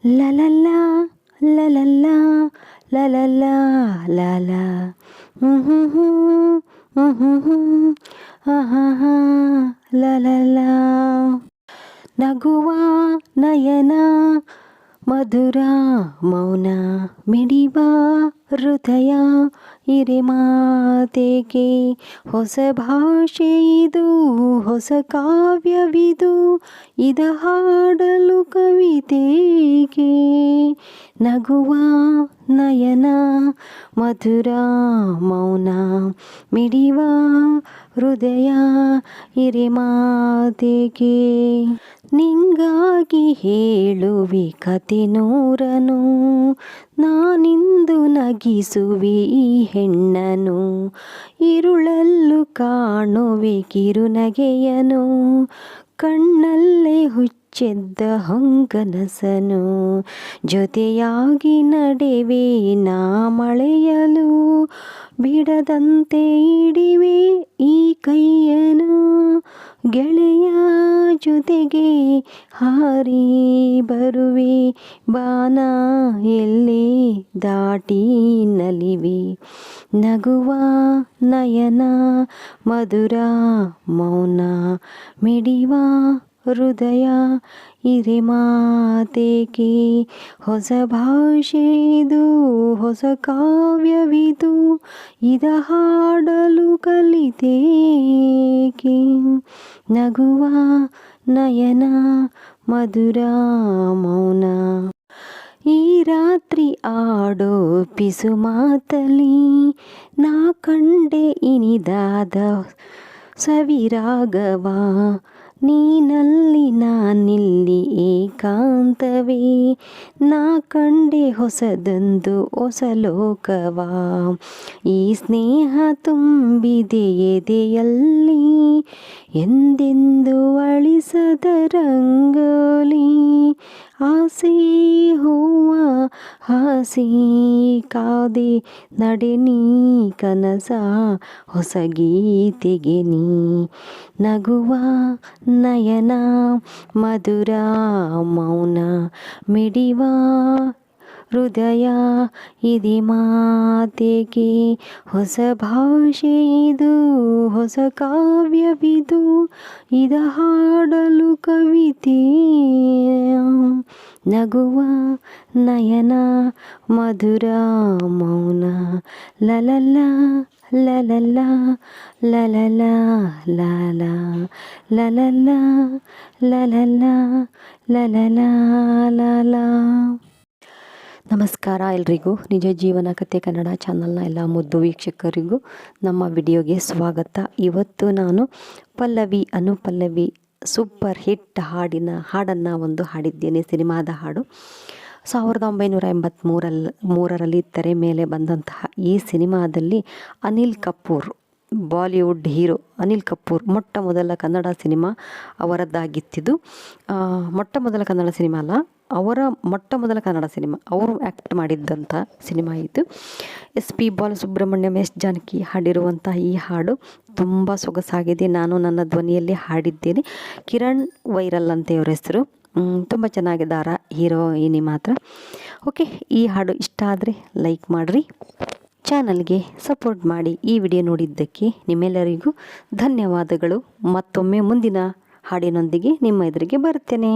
La la la, la la la, la la la, la la. La la la. ನಗುವ ನಯನ ಮಧುರ ಮೌನ ಮಿಡಿವ ಹೃದಯ ಇರೆ ಮಾತೆಗೆ ಹೊಸ ಭಾಷೆ ಇದು ಹೊಸ ಕಾವ್ಯವಿದು ಇದ ಹಾಡಲು ಕವಿತೆಗೆ ನಗುವ ನಯನ ಮಧುರ ಮೌನ ಮಿಡಿವ ಹೃದಯ ಇರೆ ಮಾತೆಗೆ ನಿಂಗಾಗಿ ಹೇಳುವೆ ಕತೆ ನೂರನು ನಾನಿಂದು ನಗಿಸುವೆ ಈ ಹೆಣ್ಣನು ಇರುಳಲ್ಲೂ ಕಾಣುವೆ ಕಿರುನಗೆಯನು ಕಣ್ಣಲ್ಲೇ ಹುಚ್ಚೆದ್ದ ಹೊಂಗನಸನು ಜೊತೆಯಾಗಿ ನಡೆವೆ ನಾ ಮಳೆಯಲು ಬಿಡದಂತೆ ಹಿಡಿವೆ ಈ ಕೈಯನು ಗೆಳೆಯ ಜೊತೆಗೆ ಹಾರಿ ಬರುವೆ ಬಾನ ಎಲ್ಲೇ ದಾಟಿ ನಲಿವೆ ನಗುವ ನಯನ ಮಧುರ ಮೌನ ಮಿಡಿವ ಹೃದಯ ಇರೆ ಮಾತೆಗೆ ಹೊಸ ಭಾಷೆ ಇದು ಹೊಸ ಕಾವ್ಯವಿದು ಇದ ಹಾಡಲು ಕಲಿತೇಕೆ ನಗುವ ನಯನ ಮಧುರ ಮೌನ ಈ ರಾತ್ರಿ ಆಡೋ ಪಿಸು ಮಾತಲಿ ನಾ ಕಂಡೆ ಇನಿದಾದ ಸವಿರಾಗವ ನೀನಲ್ಲಿ ನಾನಿಲ್ಲಿ ಏಕಾಂತವೇ ನಾ ಕಂಡೆ ಹೊಸದೊಂದು ಹೊಸ ಲೋಕವ ಈ ಸ್ನೇಹ ತುಂಬಿದೆ ಎದೆಯಲ್ಲಿ ಎಂದೆಂದು ಅಳಿಸದ ರಂಗೋಲಿ ಆಸೆ ಹೂವ ಹಾಸಿ ಕಾದೆ ನಡೆ ನೀ ಕನಸ ಹೊಸ ಗೀತೆಗೆ ನೀ ನಗುವ ನಯನ ಮಧುರ ಮೌನ ಮಿಡಿವ ಹೃದಯ ಇದೆ ಮಾತೆಗೆ ಹೊಸ ಭಾಷೆ ಇದು ಹೊಸ ಕಾವ್ಯವಿದು ಇದ ಹಾಡಲು ಕವಿತೆ ನಗುವ ನಯನ ಮಧುರ ಮೌನ ಲಲಲ ಲಲಲ ಲಲಲ ಲಾಲ ಲಲಲ ಲಲಲ ಲಲಲ ಲಾಲ. ನಮಸ್ಕಾರ ಎಲ್ರಿಗೂ. ನಿಜ ಜೀವನ ಕಥೆ ಕನ್ನಡ ಚಾನಲ್ನ ಎಲ್ಲ ಮುದ್ದು ವೀಕ್ಷಕರಿಗೂ ನಮ್ಮ ವಿಡಿಯೋಗೆ ಸ್ವಾಗತ. ಇವತ್ತು ನಾನು ಪಲ್ಲವಿ ಅನುಪಲ್ಲವಿ ಸೂಪರ್ ಹಿಟ್ ಹಾಡನ್ನು ಒಂದು ಹಾಡಿದ್ದೇನೆ. ಸಿನಿಮಾದ ಹಾಡು 1983ರಲ್ಲಿ ತೆರೆ ಮೇಲೆ ಬಂದಂತಹ ಈ ಸಿನಿಮಾದಲ್ಲಿ ಅನಿಲ್ ಕಪೂರ್, ಬಾಲಿವುಡ್ ಹೀರೋ ಅನಿಲ್ ಕಪೂರ್ ಮೊಟ್ಟ ಮೊದಲ ಕನ್ನಡ ಸಿನಿಮಾ ಅವರದ್ದಾಗಿತ್ತಿದ್ದು. ಮೊಟ್ಟ ಮೊದಲ ಕನ್ನಡ ಸಿನಿಮಾ ಅಲ್ಲ, ಅವರ ಮೊಟ್ಟ ಮೊದಲ ಕನ್ನಡ ಸಿನಿಮಾ, ಅವರು ಆ್ಯಕ್ಟ್ ಮಾಡಿದ್ದಂಥ ಸಿನಿಮಾ ಇದು. SP ಬಾಲಸುಬ್ರಹ್ಮಣ್ಯಂ, S ಜಾನಕಿ ಹಾಡಿರುವಂಥ ಈ ಹಾಡು ತುಂಬ ಸೊಗಸಾಗಿದೆ. ನಾನು ನನ್ನ ಧ್ವನಿಯಲ್ಲಿ ಹಾಡಿದ್ದೇನೆ. ಕಿರಣ್ ವೈರಲ್ ಅಂತ ಇವರ ಹೆಸರು. ತುಂಬ ಚೆನ್ನಾಗಿದ್ದಾರೆ ಹೀರೋಯಿನಿ ಮಾತ್ರ. ಓಕೆ, ಈ ಹಾಡು ಇಷ್ಟ ಆದರೆ ಲೈಕ್ ಮಾಡಿರಿ, ಚಾನಲ್ಗೆ ಸಪೋರ್ಟ್ ಮಾಡಿ. ಈ ವಿಡಿಯೋ ನೋಡಿದ್ದಕ್ಕೆ ನಿಮ್ಮೆಲ್ಲರಿಗೂ ಧನ್ಯವಾದಗಳು. ಮತ್ತೊಮ್ಮೆ ಮುಂದಿನ ಹಾಡಿನೊಂದಿಗೆ ನಿಮ್ಮ ಎದುರಿಗೆ ಬರ್ತೇನೆ.